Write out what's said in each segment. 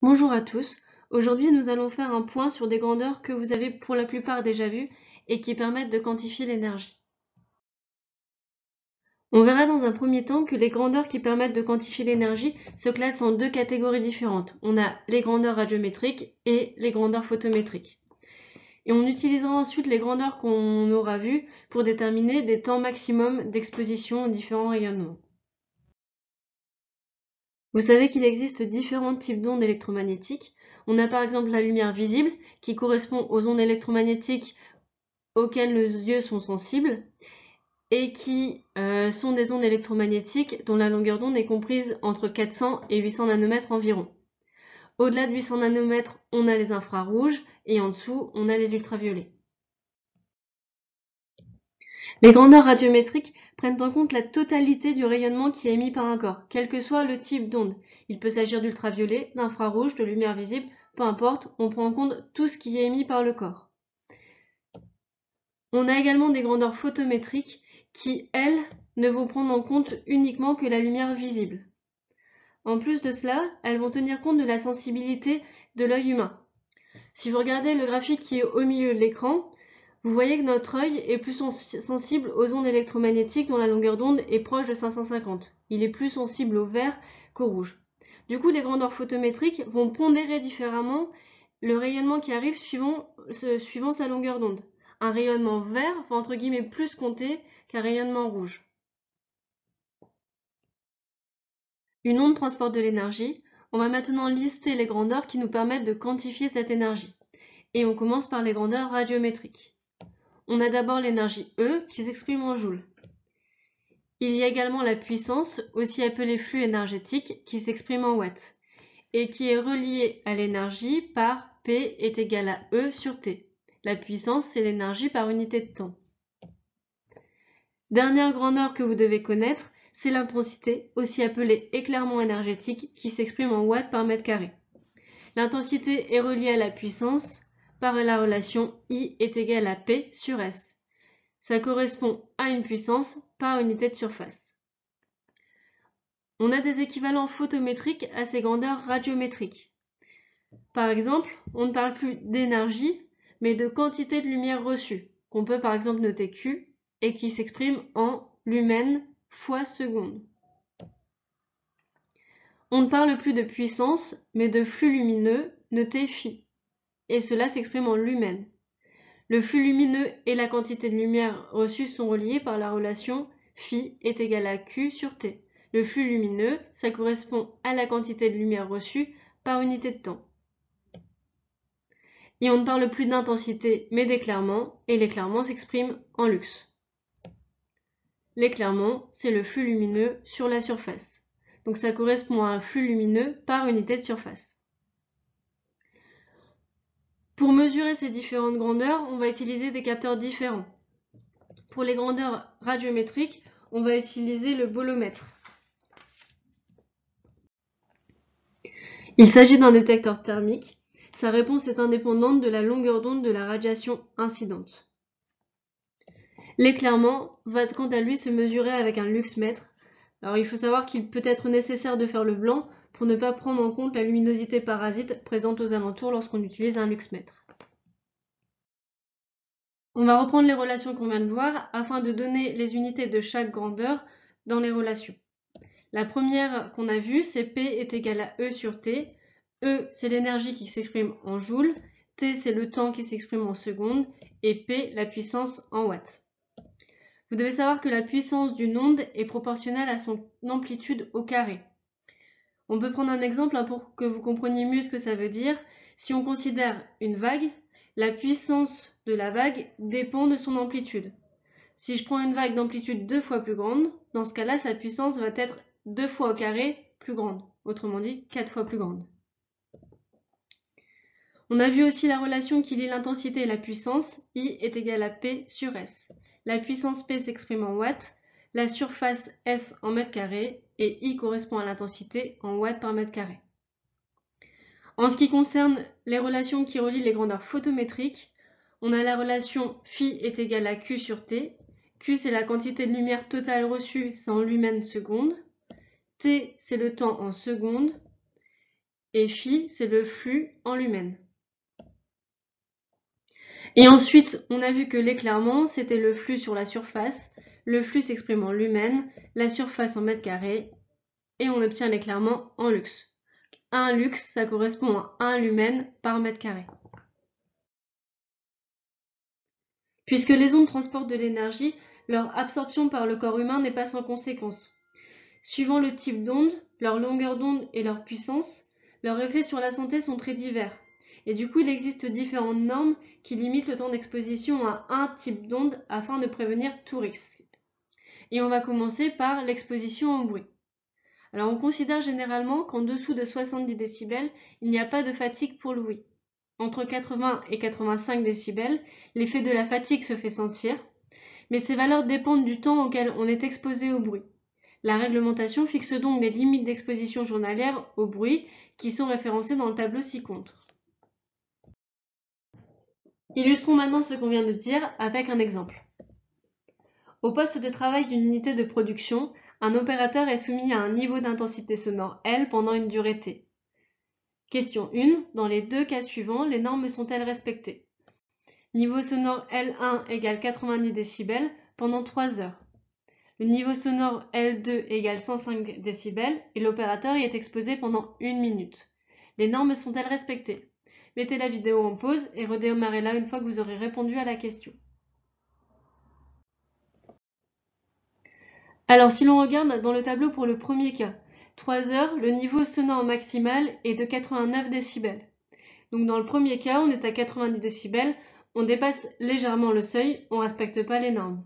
Bonjour à tous, aujourd'hui nous allons faire un point sur des grandeurs que vous avez pour la plupart déjà vues et qui permettent de quantifier l'énergie. On verra dans un premier temps que les grandeurs qui permettent de quantifier l'énergie se classent en deux catégories différentes. On a les grandeurs radiométriques et les grandeurs photométriques. Et on utilisera ensuite les grandeurs qu'on aura vues pour déterminer des temps maximum d'exposition aux différents rayonnements. Vous savez qu'il existe différents types d'ondes électromagnétiques. On a par exemple la lumière visible, qui correspond aux ondes électromagnétiques auxquelles nos yeux sont sensibles, et qui sont des ondes électromagnétiques dont la longueur d'onde est comprise entre 400 et 800 nanomètres environ. Au-delà de 800 nanomètres, on a les infrarouges, et en dessous, on a les ultraviolets. Les grandeurs radiométriques prennent en compte la totalité du rayonnement qui est émis par un corps, quel que soit le type d'onde. Il peut s'agir d'ultraviolet, d'infrarouge, de lumière visible, peu importe, on prend en compte tout ce qui est émis par le corps. On a également des grandeurs photométriques qui, elles, ne vont prendre en compte uniquement que la lumière visible. En plus de cela, elles vont tenir compte de la sensibilité de l'œil humain. Si vous regardez le graphique qui est au milieu de l'écran, vous voyez que notre œil est plus sensible aux ondes électromagnétiques dont la longueur d'onde est proche de 550. Il est plus sensible au vert qu'au rouge. Du coup, les grandeurs photométriques vont pondérer différemment le rayonnement qui arrive suivant sa longueur d'onde. Un rayonnement vert va entre guillemets plus compter qu'un rayonnement rouge. Une onde transporte de l'énergie. On va maintenant lister les grandeurs qui nous permettent de quantifier cette énergie. Et on commence par les grandeurs radiométriques. On a d'abord l'énergie E qui s'exprime en joules. Il y a également la puissance, aussi appelée flux énergétique, qui s'exprime en watts et qui est reliée à l'énergie par P est égal à E sur T. La puissance, c'est l'énergie par unité de temps. Dernière grandeur que vous devez connaître, c'est l'intensité, aussi appelée éclairement énergétique, qui s'exprime en watts par mètre carré. L'intensité est reliée à la puissance par la relation I est égal à P sur S. Ça correspond à une puissance par unité de surface. On a des équivalents photométriques à ces grandeurs radiométriques. Par exemple, on ne parle plus d'énergie, mais de quantité de lumière reçue, qu'on peut par exemple noter Q, et qui s'exprime en lumen fois seconde. On ne parle plus de puissance, mais de flux lumineux, noté phi, et cela s'exprime en lumen. Le flux lumineux et la quantité de lumière reçue sont reliés par la relation phi est égal à Q sur T. Le flux lumineux, ça correspond à la quantité de lumière reçue par unité de temps. Et on ne parle plus d'intensité mais d'éclairement, et l'éclairement s'exprime en lux. L'éclairement, c'est le flux lumineux sur la surface. Donc ça correspond à un flux lumineux par unité de surface. Pour mesurer ces différentes grandeurs, on va utiliser des capteurs différents. Pour les grandeurs radiométriques, on va utiliser le bolomètre. Il s'agit d'un détecteur thermique. Sa réponse est indépendante de la longueur d'onde de la radiation incidente. L'éclairement va quant à lui se mesurer avec un luxmètre. Alors il faut savoir qu'il peut être nécessaire de faire le blanc pour ne pas prendre en compte la luminosité parasite présente aux alentours lorsqu'on utilise un luxmètre. On va reprendre les relations qu'on vient de voir afin de donner les unités de chaque grandeur dans les relations. La première qu'on a vue, c'est P est égal à E sur T. E, c'est l'énergie qui s'exprime en joules. T, c'est le temps qui s'exprime en secondes. Et P, la puissance en watts. Vous devez savoir que la puissance d'une onde est proportionnelle à son amplitude au carré. On peut prendre un exemple pour que vous compreniez mieux ce que ça veut dire. Si on considère une vague, la puissance de la vague dépend de son amplitude. Si je prends une vague d'amplitude 2 fois plus grande, dans ce cas-là, sa puissance va être 2 fois au carré plus grande, autrement dit 4 fois plus grande. On a vu aussi la relation qui lie l'intensité et la puissance, I est égal à P sur S. La puissance P s'exprime en watts, la surface S en mètres carrés, et I correspond à l'intensité en watts par mètre carré. En ce qui concerne les relations qui relient les grandeurs photométriques, on a la relation phi est égal à Q sur T. Q, c'est la quantité de lumière totale reçue, c'est en lumens secondes. T, c'est le temps en secondes. et phi, c'est le flux en lumens. Et ensuite, on a vu que l'éclairement, c'était le flux sur la surface. Le flux s'exprime en lumens, la surface en mètres carrés, et on obtient l'éclairement en lux. 1 lux, ça correspond à 1 lumen par mètre carré. Puisque les ondes transportent de l'énergie, leur absorption par le corps humain n'est pas sans conséquence. Suivant le type d'onde, leur longueur d'onde et leur puissance, leurs effets sur la santé sont très divers. Et du coup, il existe différentes normes qui limitent le temps d'exposition à un type d'onde afin de prévenir tout risque. Et on va commencer par l'exposition au bruit. Alors on considère généralement qu'en dessous de 70 décibels, il n'y a pas de fatigue pour le bruit. Entre 80 et 85 décibels, l'effet de la fatigue se fait sentir, mais ces valeurs dépendent du temps auquel on est exposé au bruit. La réglementation fixe donc des limites d'exposition journalière au bruit qui sont référencées dans le tableau ci-contre. Illustrons maintenant ce qu'on vient de dire avec un exemple. Au poste de travail d'une unité de production, un opérateur est soumis à un niveau d'intensité sonore L pendant une durée T. Question 1. Dans les deux cas suivants, les normes sont-elles respectées? Niveau sonore L1 égale 90 décibels pendant 3 heures. Le niveau sonore L2 égale 105 décibels et l'opérateur y est exposé pendant 1 minute. Les normes sont-elles respectées? Mettez la vidéo en pause et redémarrez-la une fois que vous aurez répondu à la question. Alors si l'on regarde dans le tableau pour le premier cas, 3 heures, le niveau sonore maximal est de 89 décibels. Donc dans le premier cas, on est à 90 décibels, on dépasse légèrement le seuil, on ne respecte pas les normes.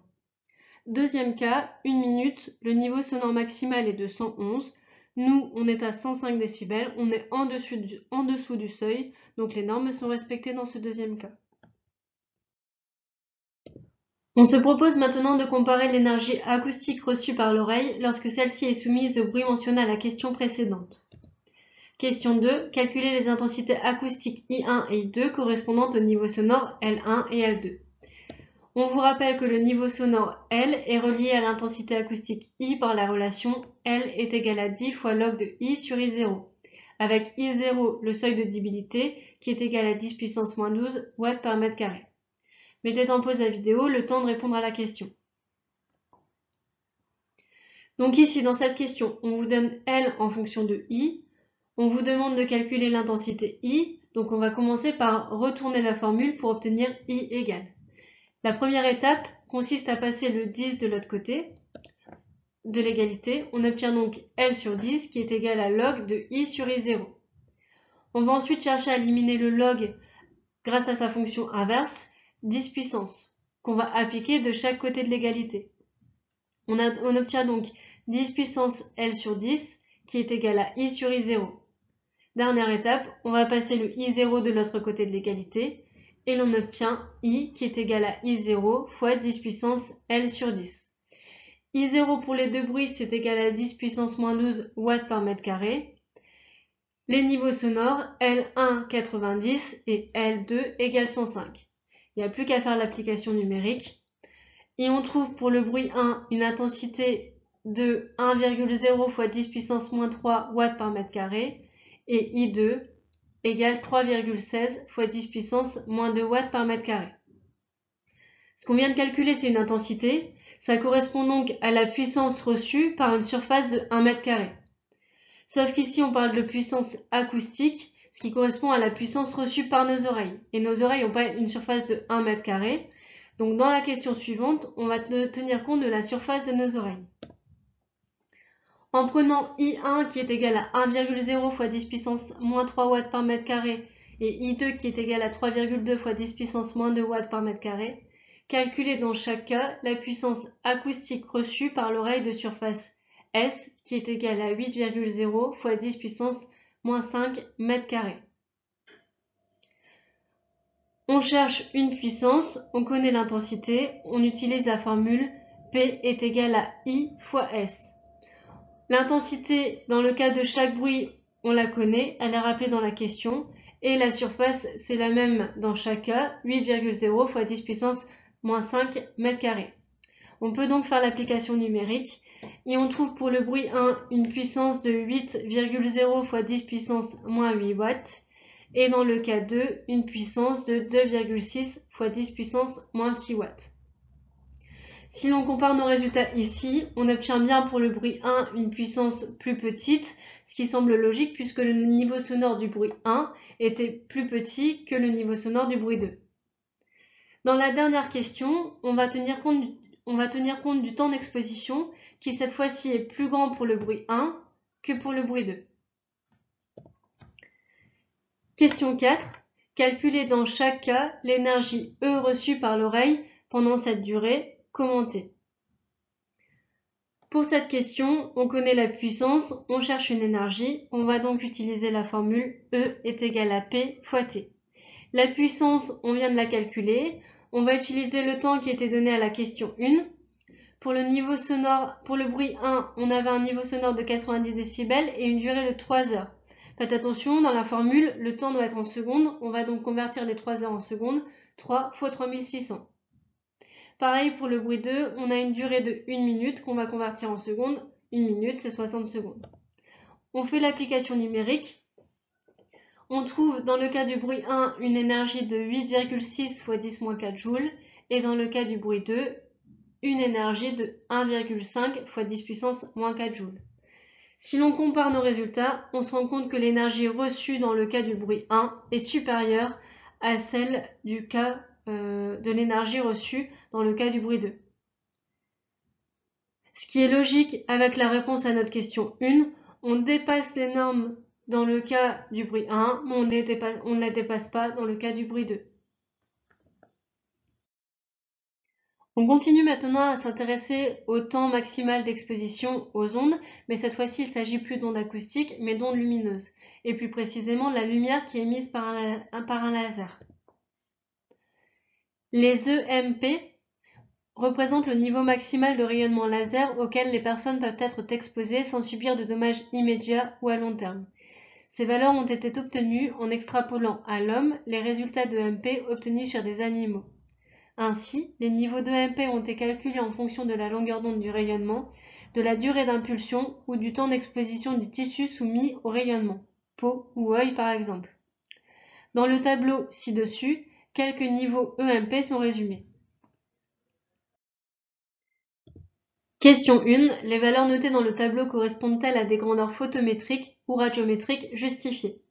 Deuxième cas, 1 minute, le niveau sonore maximal est de 111. Nous, on est à 105 décibels, on est en dessous du seuil, donc les normes sont respectées dans ce deuxième cas. On se propose maintenant de comparer l'énergie acoustique reçue par l'oreille lorsque celle-ci est soumise au bruit mentionné à la question précédente. Question 2. Calculer les intensités acoustiques I1 et I2 correspondantes au niveau sonore L1 et L2. On vous rappelle que le niveau sonore L est relié à l'intensité acoustique I par la relation L est égal à 10 fois log de I sur I0, avec I0 le seuil d'audibilité qui est égal à 10 puissance moins 12 watts par mètre carré. Mettez en pause la vidéo, le temps de répondre à la question. Donc ici, dans cette question, on vous donne L en fonction de I. On vous demande de calculer l'intensité I. Donc on va commencer par retourner la formule pour obtenir I égale. La première étape consiste à passer le 10 de l'autre côté de l'égalité. On obtient donc L sur 10 qui est égal à log de I sur I0. On va ensuite chercher à éliminer le log grâce à sa fonction inverse, 10 puissance, qu'on va appliquer de chaque côté de l'égalité. On obtient donc 10 puissance L sur 10 qui est égal à I sur I0. Dernière étape, on va passer le I0 de l'autre côté de l'égalité et l'on obtient I qui est égal à I0 fois 10 puissance L sur 10. I0 pour les deux bruits, c'est égal à 10 puissance moins 12 watts par mètre carré. Les niveaux sonores, L1 90 et L2 égale 105. Il n'y a plus qu'à faire l'application numérique. Et on trouve pour le bruit 1 une intensité de 1,0 fois 10 puissance moins 3 watts par mètre carré et I2 égale 3,16 fois 10 puissance moins 2 watts par mètre carré. Ce qu'on vient de calculer, c'est une intensité. Ça correspond donc à la puissance reçue par une surface de 1 mètre carré. Sauf qu'ici, on parle de puissance acoustique, ce qui correspond à la puissance reçue par nos oreilles. Et nos oreilles n'ont pas une surface de 1 mètre carré. Donc dans la question suivante, on va tenir compte de la surface de nos oreilles. En prenant I1 qui est égal à 1,0 fois 10 puissance moins 3 watts par mètre carré et I2 qui est égal à 3,2 fois 10 puissance moins 2 watts par mètre carré, calculez dans chaque cas la puissance acoustique reçue par l'oreille de surface S qui est égale à 8,0 fois 10 puissance moins 5 mètres carrés. On cherche une puissance, on connaît l'intensité, on utilise la formule P est égal à I fois S. L'intensité, dans le cas de chaque bruit, on la connaît, elle est rappelée dans la question, et la surface, c'est la même dans chaque cas, 8,0 fois 10 puissance moins 5 mètres carrés. On peut donc faire l'application numérique et on trouve pour le bruit 1 une puissance de 8,0 fois 10 puissance moins 8 watts et dans le cas 2 une puissance de 2,6 fois 10 puissance moins 6 watts. Si l'on compare nos résultats ici, on obtient bien pour le bruit 1 une puissance plus petite, ce qui semble logique puisque le niveau sonore du bruit 1 était plus petit que le niveau sonore du bruit 2. Dans la dernière question, on va tenir compte du temps d'exposition qui cette fois-ci est plus grand pour le bruit 1 que pour le bruit 2. Question 4. Calculez dans chaque cas l'énergie E reçue par l'oreille pendant cette durée. Commentez. Pour cette question, on connaît la puissance, on cherche une énergie, on va donc utiliser la formule E est égal à P fois T. La puissance, on vient de la calculer, on va utiliser le temps qui était donné à la question 1. Pour le niveau sonore, pour le bruit 1, on avait un niveau sonore de 90 décibels et une durée de 3 heures. Faites attention, dans la formule, le temps doit être en secondes, on va donc convertir les 3 heures en secondes, 3 fois 3600. Pareil pour le bruit 2, on a une durée de 1 minute qu'on va convertir en secondes. 1 minute, c'est 60 secondes. On fait l'application numérique. On trouve dans le cas du bruit 1 une énergie de 8,6 fois 10-4 joules et dans le cas du bruit 2, une énergie de 1,5 fois 10 puissance moins 4 joules. Si l'on compare nos résultats, on se rend compte que l'énergie reçue dans le cas du bruit 1 est supérieure à celle du cas de l'énergie reçue dans le cas du bruit 2. Ce qui est logique avec la réponse à notre question 1, on dépasse les normes dans le cas du bruit 1, mais on ne les dépasse pas dans le cas du bruit 2. On continue maintenant à s'intéresser au temps maximal d'exposition aux ondes, mais cette fois-ci il ne s'agit plus d'ondes acoustiques, mais d'ondes lumineuses, et plus précisément de la lumière qui est émise par un laser. Les EMP représentent le niveau maximal de rayonnement laser auquel les personnes peuvent être exposées sans subir de dommages immédiats ou à long terme. Ces valeurs ont été obtenues en extrapolant à l'homme les résultats d'EMP obtenus sur des animaux. Ainsi, les niveaux d'EMP ont été calculés en fonction de la longueur d'onde du rayonnement, de la durée d'impulsion ou du temps d'exposition du tissu soumis au rayonnement, peau ou œil par exemple. Dans le tableau ci-dessus, quelques niveaux EMP sont résumés. Question 1. Les valeurs notées dans le tableau correspondent-elles à des grandeurs photométriques ou radiométriques justifiées?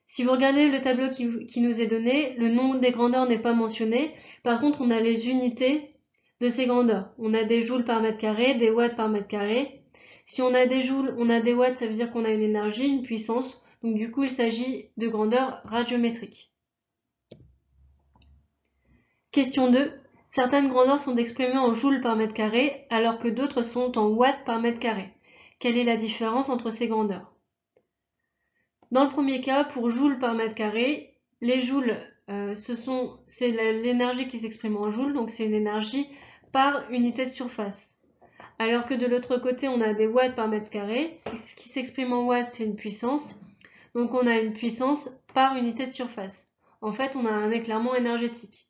Si vous regardez le tableau qui nous est donné, le nombre des grandeurs n'est pas mentionné. Par contre, on a les unités de ces grandeurs. On a des joules par mètre carré, des watts par mètre carré. Si on a des joules, on a des watts, ça veut dire qu'on a une énergie, une puissance. Donc du coup, il s'agit de grandeurs radiométriques. Question 2. Certaines grandeurs sont exprimées en joules par mètre carré, alors que d'autres sont en watts par mètre carré. Quelle est la différence entre ces grandeurs? Dans le premier cas, pour joules par mètre carré, les joules, c'est l'énergie qui s'exprime en joules, donc c'est une énergie par unité de surface. Alors que de l'autre côté, on a des watts par mètre carré, ce qui s'exprime en watts, c'est une puissance, donc on a une puissance par unité de surface. En fait, on a un éclairement énergétique.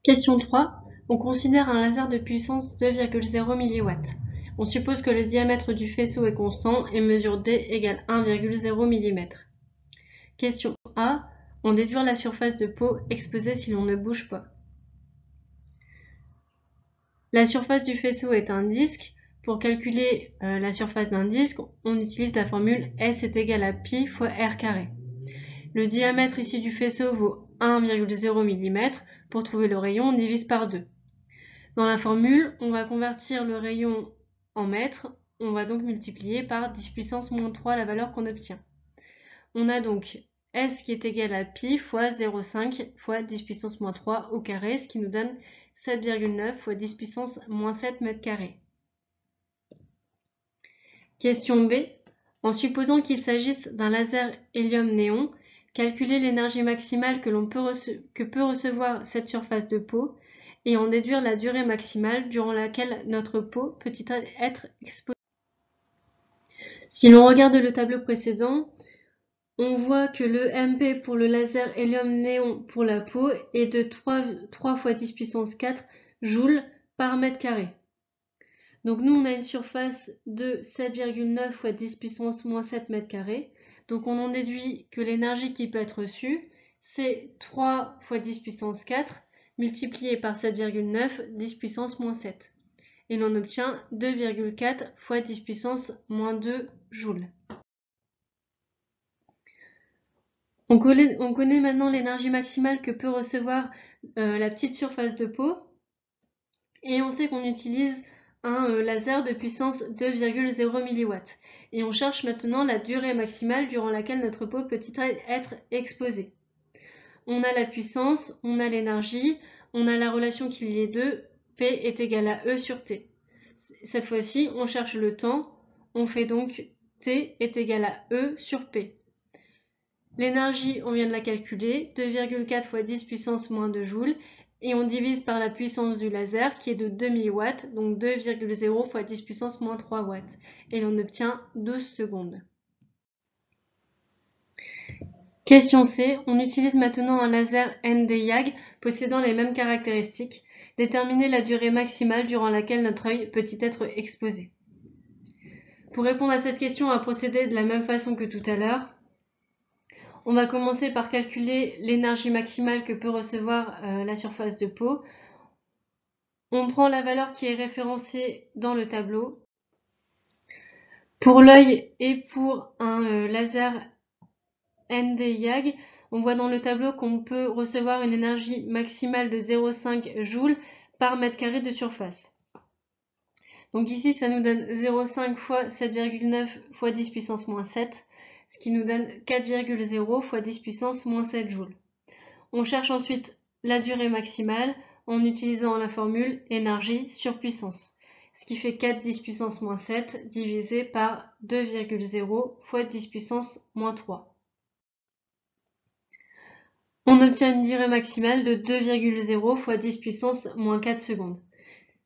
Question 3. On considère un laser de puissance 2,0 mW. On suppose que le diamètre du faisceau est constant et mesure D égale 1,0 mm. Question A. On déduire la surface de peau exposée si l'on ne bouge pas. La surface du faisceau est un disque. Pour calculer la surface d'un disque, on utilise la formule S est égal à pi fois r carré. Le diamètre ici du faisceau vaut 1,0 mm. Pour trouver le rayon, on divise par 2. Dans la formule, on va convertir le rayon en mètres. On va donc multiplier par 10 puissance moins 3 la valeur qu'on obtient. On a donc S qui est égal à pi fois 0,5 fois 10 puissance moins 3 au carré, ce qui nous donne 7,9 fois 10 puissance moins 7 mètres carrés. Question B. En supposant qu'il s'agisse d'un laser hélium-néon, calculer l'énergie maximale que peut recevoir cette surface de peau et en déduire la durée maximale durant laquelle notre peau peut être exposée. Si l'on regarde le tableau précédent, on voit que le MP pour le laser hélium-néon pour la peau est de 3 fois 10 puissance 4 joules par mètre carré. Donc nous, on a une surface de 7,9 fois 10 puissance moins 7 mètres carrés. Donc on en déduit que l'énergie qui peut être reçue, c'est 3 fois 10 puissance 4 multiplié par 7,9, 10 puissance moins 7. Et l'on obtient 2,4 fois 10 puissance moins 2 joules. On connaît maintenant l'énergie maximale que peut recevoir la petite surface de peau. Et on sait qu'on utilise un laser de puissance 2,0 mW. Et on cherche maintenant la durée maximale durant laquelle notre peau peut être exposée. On a la puissance, on a l'énergie, on a la relation qui lie les deux, P est égal à E sur T. Cette fois-ci, on cherche le temps, on fait donc T est égal à E sur P. L'énergie, on vient de la calculer, 2,4 fois 10 puissance moins 2 joules, et on divise par la puissance du laser qui est de 2000 watts, donc 2,0 fois 10 puissance moins 3 watts, et l'on obtient 12 secondes. Question C, on utilise maintenant un laser Nd:YAG possédant les mêmes caractéristiques. Déterminer la durée maximale durant laquelle notre œil peut y être exposé. Pour répondre à cette question, on va procéder de la même façon que tout à l'heure. On va commencer par calculer l'énergie maximale que peut recevoir la surface de peau. On prend la valeur qui est référencée dans le tableau. Pour l'œil et pour un laser Nd:YAG, on voit dans le tableau qu'on peut recevoir une énergie maximale de 0,5 joules par mètre carré de surface. Donc ici, ça nous donne 0,5 fois 7,9 fois 10 puissance moins 7, ce qui nous donne 4,0 fois 10 puissance moins 7 joules. On cherche ensuite la durée maximale en utilisant la formule énergie sur puissance, ce qui fait 4 10 puissance moins 7 divisé par 2,0 fois 10 puissance moins 3. On obtient une durée maximale de 2,0 fois 10 puissance moins 4 secondes.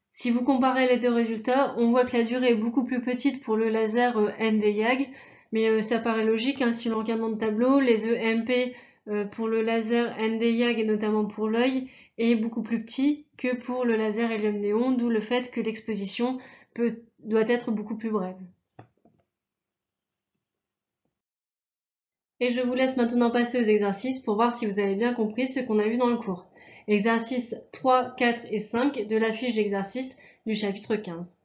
Si vous comparez les deux résultats, on voit que la durée est beaucoup plus petite pour le laser Nd:YAG, mais ça paraît logique si l'on regarde dans le tableau, les EMP pour le laser Nd:YAG et notamment pour l'œil est beaucoup plus petit que pour le laser hélium-néon, d'où le fait que l'exposition doit être beaucoup plus brève. Et je vous laisse maintenant passer aux exercices pour voir si vous avez bien compris ce qu'on a vu dans le cours. Exercices 3, 4 et 5 de la fiche d'exercice du chapitre 15.